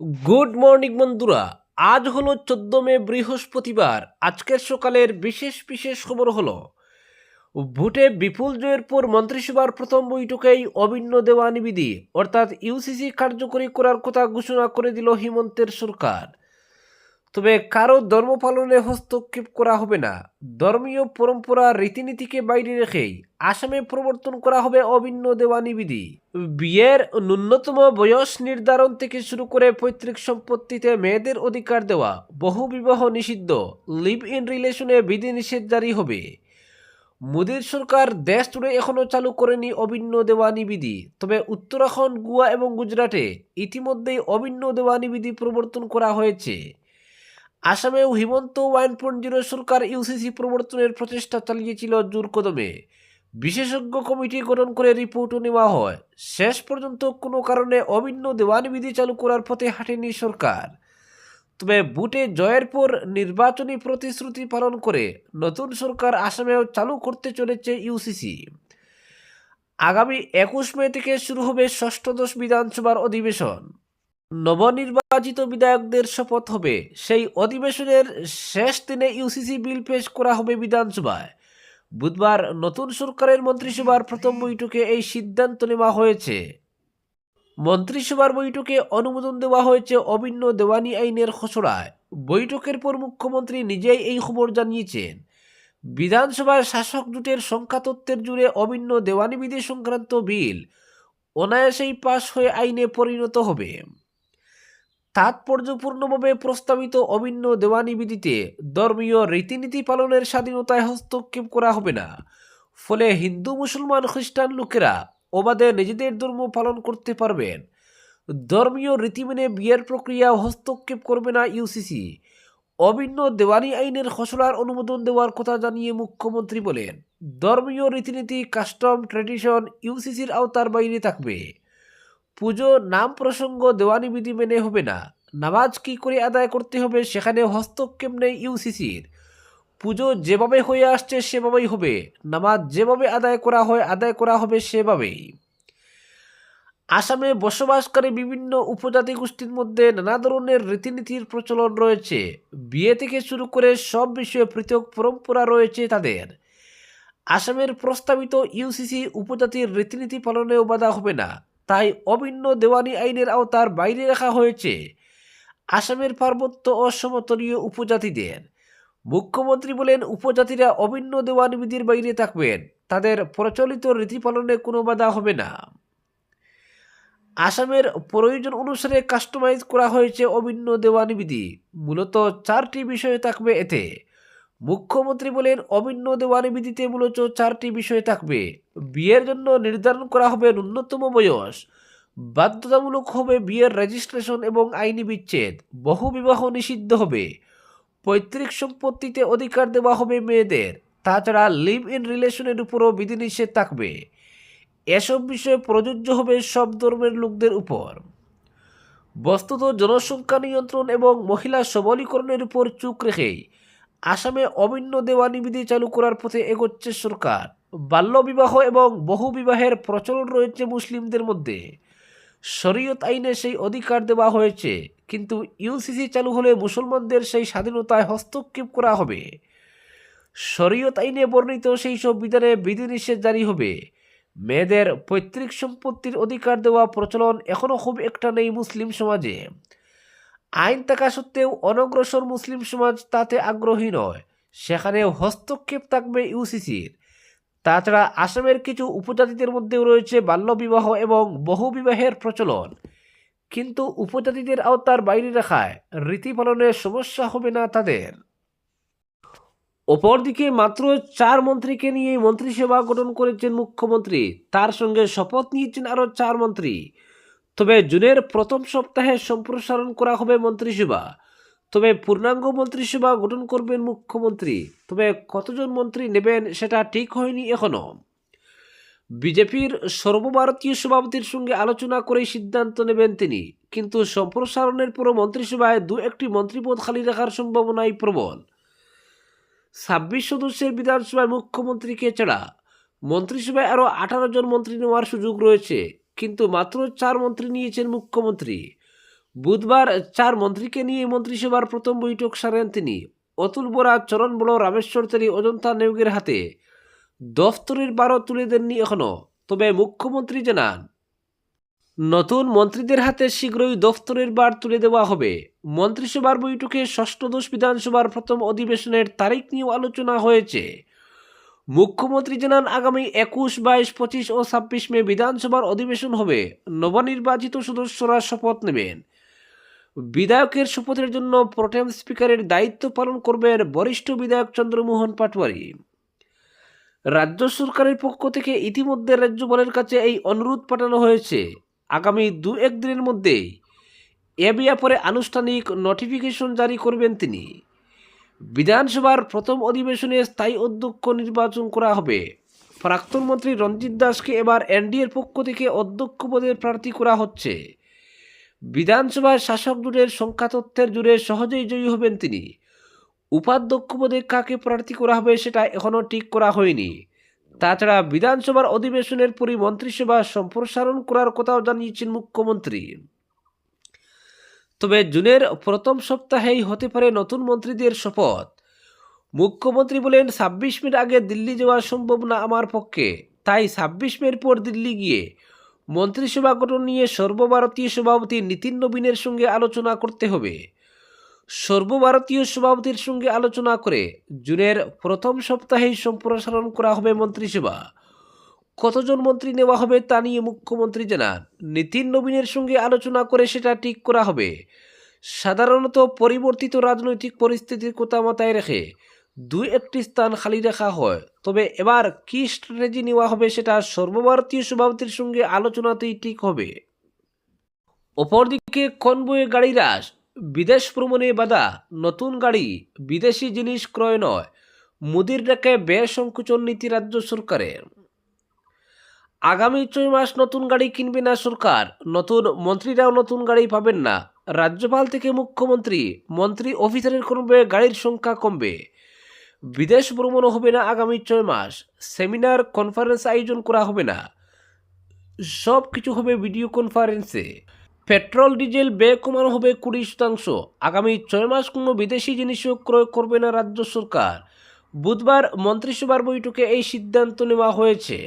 Good morning বন্ধুরা। আজ হলো 14 মে, বৃহস্পতিবার। আজকের সকালের বিশেষ বিশেষ খবর হলো ভোটে বিপুল জয়ের পর মন্ত্রিসভার প্রথম বৈঠকেই অভিন্ন দেওয়ানি বিধি অর্থাৎ ইউসিসি কার্যকরী করার কথা ঘোষণা করে দিল হিমন্তের সরকার। তবে কারো ধর্ম পালনে হস্তক্ষেপ করা হবে না। ধর্মীয় পরম্পরা রীতিনীতিকে বাইরে রেখেই আসামে প্রবর্তন করা হবে অভিন্ন দেওয়ানি বিধি। বিয়ের ন্যূনতম বয়স নির্ধারণ থেকে শুরু করে পৈতৃক সম্পত্তিতে মেয়েদের অধিকার দেওয়া, বহুবিবাহ নিষিদ্ধ, লিভ ইন রিলেশনে বিধিনিষেধ জারি হবে। মোদীর সরকার দেশ জুড়ে এখনও চালু করেনি অভিন্ন দেওয়ানি বিধি। তবে উত্তরাখণ্ড, গোয়া এবং গুজরাটে ইতিমধ্যেই অভিন্ন দেওয়ানি বিধি প্রবর্তন করা হয়েছে। আসামেও হিমন্ত 1.0 সরকার ইউসিসি প্রবর্তনের প্রচেষ্টা চালিয়েছিল জোর কদমে। বিশেষজ্ঞ কমিটি গঠন করে রিপোর্টও নেওয়া হয়। শেষ পর্যন্ত কোনো কারণে অভিন্ন দেওয়ানি বিধি চালু করার পথে হাঁটেনি সরকার। তবে ভোটে জয়ের পর নির্বাচনী প্রতিশ্রুতি পালন করে নতুন সরকার আসামেও চালু করতে চলেছে ইউসিসি। আগামী 21 মে থেকে শুরু হবে ষষ্ঠদশ বিধানসভার অধিবেশন। নবনির্বাচিত বিধায়কদের শপথ হবে। সেই অধিবেশনের শেষ দিনে ইউসিসি বিল পেশ করা হবে বিধানসভায়। বুধবার নতুন সরকারের মন্ত্রিসভার প্রথম বৈঠকে এই সিদ্ধান্ত নেওয়া হয়েছে। মন্ত্রিসভার বৈঠকে অনুমোদন দেওয়া হয়েছে অভিন্ন দেওয়ানি আইনের খসড়ায়। বৈঠকের পর মুখ্যমন্ত্রী নিজেই এই খবর জানিয়েছেন। বিধানসভায় শাসক জোটের সংখ্যাতত্ত্বের জুড়ে অভিন্ন দেওয়ানি বিধি সংক্রান্ত বিল অনায়াসেই পাশ হয়ে আইনে পরিণত হবে। তাৎপর্যপূর্ণভাবে প্রস্তাবিত অভিন্ন দেওয়ানি বিধিতে ধর্মীয় রীতিনীতি পালনের স্বাধীনতায় হস্তক্ষেপ করা হবে না। ফলে হিন্দু, মুসলমান, খ্রিস্টান লোকেরা অবাধে নিজেদের ধর্ম পালন করতে পারবেন। ধর্মীয় রীতি মেনে বিয়ের প্রক্রিয়া হস্তক্ষেপ করবে না ইউসিসি। অভিন্ন দেওয়ানি আইনের খসড়ার অনুমোদন দেওয়ার কথা জানিয়ে মুখ্যমন্ত্রী বলেন, ধর্মীয় রীতিনীতি, কাস্টম, ট্র্যাডিশন ইউসিসির আওতার বাইরে থাকবে। পুজো, নাম প্রসঙ্গ দেওয়ানি বিধি মেনে হবে না। নামাজ কী করে আদায় করতে হবে সেখানে হস্তক্ষেপ নেই ইউসিসির। পুজো যেভাবে হয়ে আসছে সেভাবেই হবে। নামাজ যেভাবে আদায় করা হবে সেভাবেই। আসামে বসবাসকারী বিভিন্ন উপজাতি গোষ্ঠীর মধ্যে নানা ধরনের রীতিনীতির প্রচলন রয়েছে। বিয়ে থেকে শুরু করে সব বিষয়ে পৃথক পরম্পরা রয়েছে তাদের। আসামের প্রস্তাবিত ইউসিসি উপজাতির রীতিনীতি পালনেও বাধা হবে না। তাই অভিন্ন দেওয়ানি আইনের আওতার বাইরে রাখা হয়েছে আসামের পার্বত্য ও সমতলীয় উপজাতিদের। মুখ্যমন্ত্রী বলেন, উপজাতিরা অভিন্ন দেওয়ানি বিধির বাইরে থাকবেন। তাদের প্রচলিত রীতি পালনে কোনো বাধা হবে না। আসামের প্রয়োজন অনুসারে কাস্টমাইজ করা হয়েছে অভিন্ন দেওয়ানি বিধি। মূলত 4টি বিষয় থাকবে এতে। মুখ্যমন্ত্রী বলেন, অভিন্ন দেওয়ানি বিধিতে মূলত 4টি বিষয় থাকবে। বিয়ের জন্য নির্ধারণ করা হবে ন্যূনতম বয়স। বাধ্যতামূলক হবে বিয়ের রেজিস্ট্রেশন এবং আইনি বিচ্ছেদ। বহুবিবাহ নিষিদ্ধ হবে। পৈতৃক সম্পত্তিতে অধিকার দেওয়া হবে মেয়েদের। তাছাড়া লিভ ইন রিলেশনের উপরও বিধিনিষেধ থাকবে। এসব বিষয়ে প্রযোজ্য হবে সব ধর্মের লোকদের উপর। বস্তুত জনসংখ্যা নিয়ন্ত্রণ এবং মহিলা সবলীকরণের উপর চোখ রেখেই আসামে অভিন্ন দেওয়ানি বিধি চালু করার পথে এগোচ্ছে সরকার। বাল্যবিবাহ এবং বহুবিবাহের প্রচলন রয়েছে মুসলিমদের মধ্যে। শরীয়ত আইনে সেই অধিকার দেওয়া হয়েছে, কিন্তু ইউসিসি চালু হলে মুসলমানদের সেই স্বাধীনতায় হস্তক্ষেপ করা হবে। শরীয়ত আইনে বর্ণিত সেই সব বিধানে বিধিনিষেধ জারি হবে। মেয়েদের পৈতৃক সম্পত্তির অধিকার দেওয়া প্রচলন এখনও খুব একটা নেই মুসলিম সমাজে। আইন থাকা সত্ত্বেও অনগ্রসর মুসলিম সমাজ তাতে আগ্রহী নয়। সেখানেও হস্তক্ষেপ থাকবে ইউসিসির। তাছাড়া আসামের কিছু উপজাতিদের মধ্যেও রয়েছে বাল্যবিবাহ এবং বহুবিবাহের প্রচলন, কিন্তু উপজাতিদের আওতার বাইরে রাখায় রীতি পালনের সমস্যা হবে না তাদের। অপরদিকে মাত্র 4 মন্ত্রীকে নিয়ে মন্ত্রিসভা গঠন করেছেন মুখ্যমন্ত্রী। তার সঙ্গে শপথ নিয়েছেন আরও 4 মন্ত্রী। তবে জুনের প্রথম সপ্তাহে সম্প্রসারণ করা হবে মন্ত্রিসভা। তবে পূর্ণাঙ্গ মন্ত্রিসভা গঠন করবেন মুখ্যমন্ত্রী। তবে কতজন মন্ত্রী নেবেন সেটা ঠিক হয়নি এখনো। বিজেপির সর্বভারতীয় সভাপতির সঙ্গে আলোচনা করেই সিদ্ধান্ত নেবেন তিনি। কিন্তু সম্প্রসারণের পরও মন্ত্রিসভায় 2-1টি মন্ত্রিপদ খালি রাখার সম্ভাবনাই প্রবল। 26 সদস্যের বিধানসভায় মুখ্যমন্ত্রীকে ছাড়া মন্ত্রিসভায় আরও 18 জন মন্ত্রী নেওয়ার সুযোগ রয়েছে, কিন্তু মাত্র 4 মন্ত্রী নিয়েছেন মুখ্যমন্ত্রী। বুধবার 4 মন্ত্রীকে নিয়ে মন্ত্রিসভার প্রথম বৈঠক সারেন তিনি। অতুল বোরা, চরণ বড়, রামেশ্বর তেলী, অজন্তা নেওগের হাতে দফতরের ভার তুলে দেননি এখনো। তবে মুখ্যমন্ত্রী জানান, নতুন মন্ত্রীদের হাতে শীঘ্রই দফতরের ভার তুলে দেওয়া হবে। মন্ত্রিসভার বৈঠকে ষষ্ঠদশ বিধানসভার প্রথম অধিবেশনের তারিখ নিয়েও আলোচনা হয়েছে। মুখ্যমন্ত্রী জানান, আগামী 21, 22, 25 ও 26 মে বিধানসভার অধিবেশন হবে। নবনির্বাচিত সদস্যরা শপথ নেবেন। বিধায়কের শপথের জন্য প্রোটেম স্পিকারের দায়িত্ব পালন করবেন বরিষ্ঠ বিধায়ক চন্দ্রমোহন পাটোয়ারি। রাজ্য সরকারের পক্ষ থেকে ইতিমধ্যে রাজ্যপালের কাছে এই অনুরোধ পাঠানো হয়েছে। আগামী 2-1 দিনের মধ্যেই এ ব্যাপারে আনুষ্ঠানিক নোটিফিকেশন জারি করবেন তিনি। বিধানসভার প্রথম অধিবেশনে স্থায়ী অধ্যক্ষ নির্বাচন করা হবে। প্রাক্তন মন্ত্রী রঞ্জিত দাসকে এবার এনডিএর পক্ষ থেকে অধ্যক্ষ পদের প্রার্থী করা হচ্ছে। বিধানসভায় শাসক জোটের সংখ্যাতত্ত্বের জুড়ে সহজেই জয়ী হবেন তিনি। উপাধ্যক্ষ পদে কাকে প্রার্থী করা হবে সেটা এখনও ঠিক করা হয়নি। তাছাড়া বিধানসভার অধিবেশনের পরই মন্ত্রিসভা সম্প্রসারণ করার কথাও জানিয়েছেন মুখ্যমন্ত্রী। তবে জুনের প্রথম সপ্তাহেই হতে পারে নতুন মন্ত্রীদের শপথ। মুখ্যমন্ত্রী বলেন, 26 মের আগে দিল্লি যাওয়া সম্ভব না আমার পক্ষে। তাই 26 মের পর দিল্লি গিয়ে মন্ত্রিসভা গঠন নিয়ে সর্বভারতীয় সভাপতি নীতিন নবীনের সঙ্গে আলোচনা করতে হবে। সর্বভারতীয় সভাপতির সঙ্গে আলোচনা করে জুনের প্রথম সপ্তাহেই সম্প্রসারণ করা হবে মন্ত্রিসভা। কতজন মন্ত্রী নেওয়া হবে তা নিয়ে মুখ্যমন্ত্রী জানান, নীতিন নবীনের সঙ্গে আলোচনা করে সেটা ঠিক করা হবে। সাধারণত পরিবর্তিত রাজনৈতিক পরিস্থিতির কথা মাথায় রেখে 2-1টি স্থান খালি রাখা হয়। তবে এবার কি স্ট্র্যাটেজি নেওয়া হবে সেটা সর্বভারতীয় সভাপতির সঙ্গে আলোচনাতেই ঠিক হবে। অপরদিকে কনভয়ে গাড়ি হ্রাস, বিদেশ ভ্রমণে বাধা, নতুন গাড়ি বিদেশি জিনিস ক্রয় নয়, মোদির ডাকে ব্যয় সংকোচন নীতি রাজ্য সরকারের। আগামী 6 মাস নতুন গাড়ি কিনবে না সরকার। নতুন মন্ত্রীরাও নতুন গাড়ি পাবেন না। রাজ্যপাল থেকে মুখ্যমন্ত্রী, মন্ত্রী অফিসারের কনভয়ে গাড়ির সংখ্যা কমবে। বিদেশ ভ্রমণও হবে না আগামী 6 মাস। সেমিনার, কনফারেন্স আয়োজন করা হবে না, সব কিছু হবে ভিডিও কনফারেন্সে। পেট্রোল ডিজেল ব্যয় কমানো হবে 20%। আগামী 6 মাস কোনো বিদেশি জিনিসও ক্রয় করবে না রাজ্য সরকার। বুধবার মন্ত্রিসভার বৈঠকে এই সিদ্ধান্ত নেওয়া হয়েছে।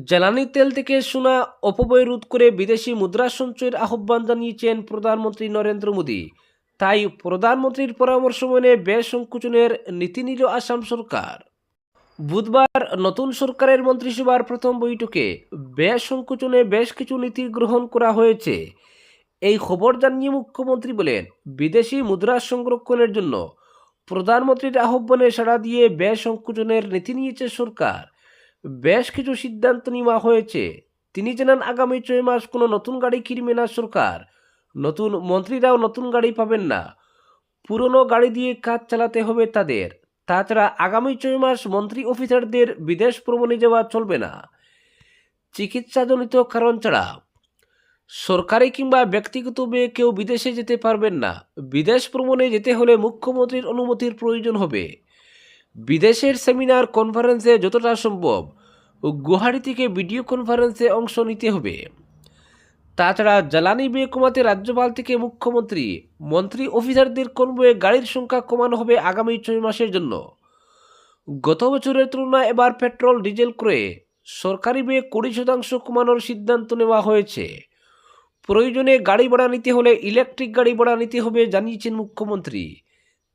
জ্বালানি তেল থেকে সোনা অপব্যয় রোধ করে বিদেশি মুদ্রা সঞ্চয়ের আহ্বান জানিয়েছেন প্রধানমন্ত্রী নরেন্দ্র মোদী। তাই প্রধানমন্ত্রীর পরামর্শ মেনে ব্যয় সংকোচনের নীতি নিল আসাম সরকার। বুধবার নতুন সরকারের মন্ত্রিসভার প্রথম বৈঠকে ব্যয় সংকোচনে বেশ কিছু নীতি গ্রহণ করা হয়েছে। এই খবর জানিয়ে মুখ্যমন্ত্রী বলেন, বিদেশি মুদ্রা সংরক্ষণের জন্য প্রধানমন্ত্রীর আহ্বানে সাড়া দিয়ে ব্যয় সংকোচনের নীতি নিয়েছে সরকার। বেশ কিছু সিদ্ধান্ত নেওয়া হয়েছে। তিনি জানান, আগামী 6 মাস কোনো নতুন গাড়ি কিনবে না সরকার। নতুন মন্ত্রীরাও নতুন গাড়ি পাবেন না। পুরনো গাড়ি দিয়ে কাজ চালাতে হবে তাদের। তাছাড়া আগামী 6 মাস মন্ত্রী অফিসারদের বিদেশ ভ্রমণে যাওয়া চলবে না, চিকিৎসাজনিত কারণ ছাড়া। সরকারি কিংবা ব্যক্তিগতভাবে কেউ বিদেশে যেতে পারবেন না। বিদেশ ভ্রমণে যেতে হলে মুখ্যমন্ত্রীর অনুমতির প্রয়োজন হবে। বিদেশের সেমিনার, কনফারেন্সে যতটা সম্ভব গুয়াহাটি থেকে ভিডিও কনফারেন্সে অংশ নিতে হবে। তাছাড়া জ্বালানি ব্যয় কমাতে রাজ্যপাল থেকে মুখ্যমন্ত্রী, মন্ত্রী অফিসারদের কনভয়ে গাড়ির সংখ্যা কমানো হবে আগামী 6 মাসের জন্য। গত বছরের তুলনায় এবার পেট্রোল ডিজেল ক্রয়ে সরকারি ব্যয় 20% কমানোর সিদ্ধান্ত নেওয়া হয়েছে। প্রয়োজনে গাড়ি ভাড়া নিতে হলে ইলেকট্রিক গাড়ি ভাড়া নিতে হবে জানিয়েছেন মুখ্যমন্ত্রী।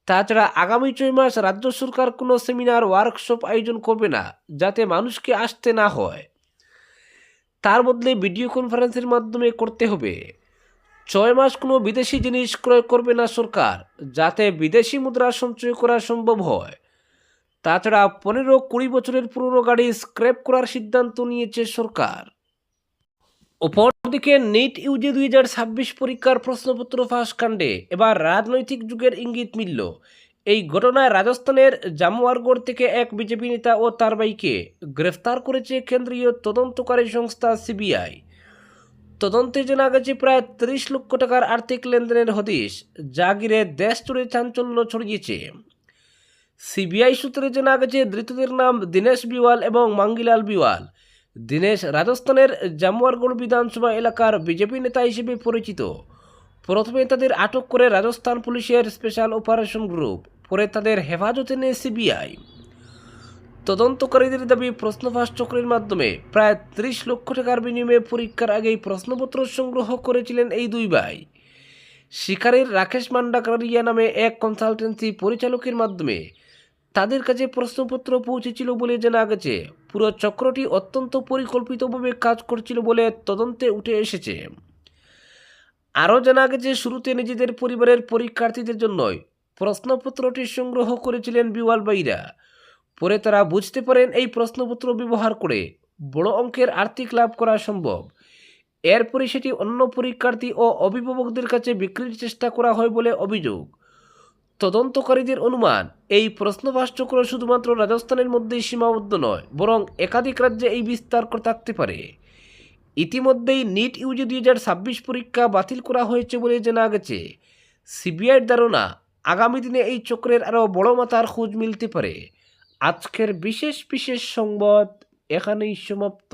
তাছাড়া আগামী 6 মাস রাজ্য সরকার কোনো সেমিনার, ওয়ার্কশপ আয়োজন করবে না, যাতে মানুষকে আসতে না হয়। তার বদলে ভিডিও কনফারেন্সের মাধ্যমে করতে হবে। 6 মাস কোনো বিদেশি জিনিস ক্রয় করবে না সরকার, যাতে বিদেশি মুদ্রা সঞ্চয় করা সম্ভব হয়। তাছাড়া 15-20 বছরের পুরনো গাড়ি স্ক্র্যাপ করার সিদ্ধান্ত নিয়েছে সরকার। অপরদিকে নিট ইউজি 2026 পরীক্ষার প্রশ্নপত্র ফাঁস কাণ্ডে এবার রাজনৈতিক যুগের ইঙ্গিত মিলল। এই ঘটনায় রাজস্থানের জামওয়ারগড় থেকে এক বিজেপি নেতা ও তার ভাইকে গ্রেফতার করেছে কেন্দ্রীয় তদন্তকারী সংস্থা সিবিআই। তদন্তে জানা গেছে প্রায় 30 লক্ষ টাকার আর্থিক লেনদেনের হদিশ, যা ঘিরে দেশ জুড়ে চাঞ্চল্য ছড়িয়েছে। সিবিআই সূত্রে জানা গেছে, ধৃতদের নাম দীনেশ বিওয়াল এবং মাঙ্গিলাল বিওয়াল। দীনেশ রাজস্থানের জামওয়ারগড় বিধানসভা এলাকার বিজেপি নেতা হিসেবে পরিচিত। প্রথমে তাদের আটক করে রাজস্থান পুলিশের স্পেশাল অপারেশন গ্রুপ, পরে তাদের হেফাজতে নেয় সিবিআই। তদন্তকারীদের দাবি, প্রশ্নফাঁস চক্রের মাধ্যমে প্রায় 30 লক্ষ টাকার বিনিময়ে পরীক্ষার আগেই প্রশ্নপত্র সংগ্রহ করেছিলেন এই দুই ভাই। শিকারের রাকেশ মান্ডাকারিয়া নামে এক কনসালটেন্সি পরিচালকের মাধ্যমে তাদের কাছে প্রশ্নপত্র পৌঁছেছিল বলে জানা গেছে। পুরো চক্রটি অত্যন্ত পরিকল্পিতভাবে কাজ করছিল বলে তদন্তে উঠে এসেছে। আরও জানা গেছে, শুরুতে নিজেদের পরিবারের পরীক্ষার্থীদের জন্যই প্রশ্নপত্রটি সংগ্রহ করেছিলেন বিওয়াল ভাইরা। পরে তারা বুঝতে পারেন এই প্রশ্নপত্র ব্যবহার করে বড় অঙ্কের আর্থিক লাভ করা সম্ভব। এরপরে সেটি অন্য পরীক্ষার্থী ও অভিভাবকদের কাছে বিক্রির চেষ্টা করা হয় বলে অভিযোগ। তদন্তকারীদের অনুমান, এই প্রশ্নফাঁস চক্র শুধুমাত্র রাজস্থানের মধ্যেই সীমাবদ্ধ নয়, বরং একাধিক রাজ্যে এই বিস্তার থাকতে পারে। ইতিমধ্যেই নিট ইউজি 2026 পরীক্ষা বাতিল করা হয়েছে বলে জানা গেছে। সিবিআইয়ের ধারণা, আগামী দিনে এই চক্রের আরও বড় মাথার খোঁজ মিলতে পারে। আজকের বিশেষ সংবাদ এখানেই সমাপ্ত।